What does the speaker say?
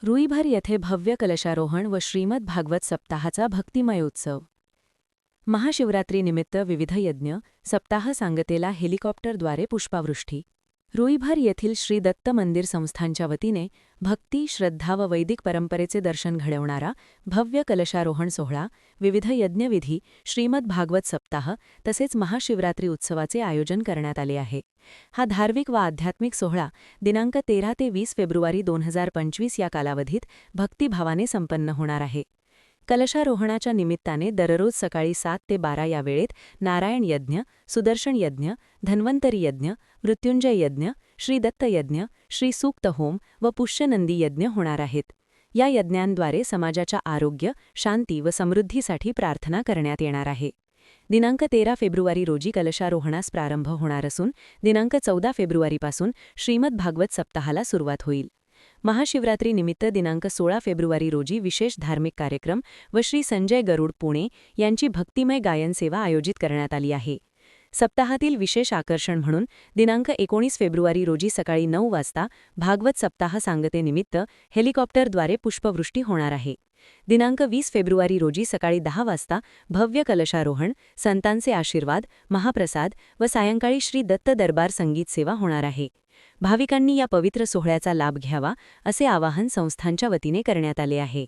रुईभर येथे भव्य कलशारोहण व श्रीमद भागवत सप्ताहाचा भक्तिमय उत्सव. महाशिवरात्रीनिमित्त विविध यज्ञ, सप्ताह सांगतेला हेलिकॉप्टरद्वारे पुष्पावृष्टी. रुईभर येथील श्री दत्त मंदिर संस्थानच्या वतीने भक्ती, श्रद्धा व वैदिक परंपरेचे दर्शन घडवणारा भव्य कलशारोहण सोहळा, विविध यज्ञविधी, श्रीमद भागवत सप्ताह तसेच महाशिवरात्री उत्सवाचे आयोजन करण्यात आले आहे. हा धार्मिक व आध्यात्मिक सोहळा दिनांक 13 ते 20 फेब्रुवारी 2025 या कालावधीत भक्तिभावाने संपन्न होणार आहे. कलशारोहणाच्या निमित्ताने दररोज सकाळी 7 ते 12 या वेळेत नारायण यज्ञ, सुदर्शन यज्ञ, धन्वंतरी यज्ञ, मृत्युंजय यज्ञ, श्री दत्त यज्ञ, श्री सूक्त होम व पुष्यनंदी यज्ञ होणार आहेत. या यज्ञांद्वारे समाजाच्या आरोग्य, शांती व समृद्धीसाठी प्रार्थना करण्यात येणार आहे. दिनांक 13 फेब्रुवारी रोजी कलशारोहणास प्रारंभ होणार असून दिनांक 14 फेब्रुवारीपासून श्रीमद भागवत सप्ताहाला सुरुवात होईल. महाशिवरात्रीनिमित्त दिनांक 16 फेब्रुवारी रोजी विशेष धार्मिक कार्यक्रम व श्री संजय गरुड पुणे यांची भक्तिमय गायन सेवा आयोजित करण्यात आली आहे. सप्ताहातील विशेष आकर्षण म्हणून दिनांक 19 फेब्रुवारी रोजी सकाळी 9 वाजता भागवत सप्ताह सांगतेनिमित्त हेलिकॉप्टरद्वारे पुष्पवृष्टी होणार आहे. दिनांक 20 फेब्रुवारी रोजी सकाळी 10 वाजता भव्य कलशारोहण, संतांचे आशीर्वाद, महाप्रसाद व सायंकाळी श्री दत्त दरबार संगीत सेवा होणार आहे. भाविकांनी या पवित्र सोहळ्याचा लाभ घ्यावा असे आवाहन संस्थांच्या वतीने करण्यात आले आहे.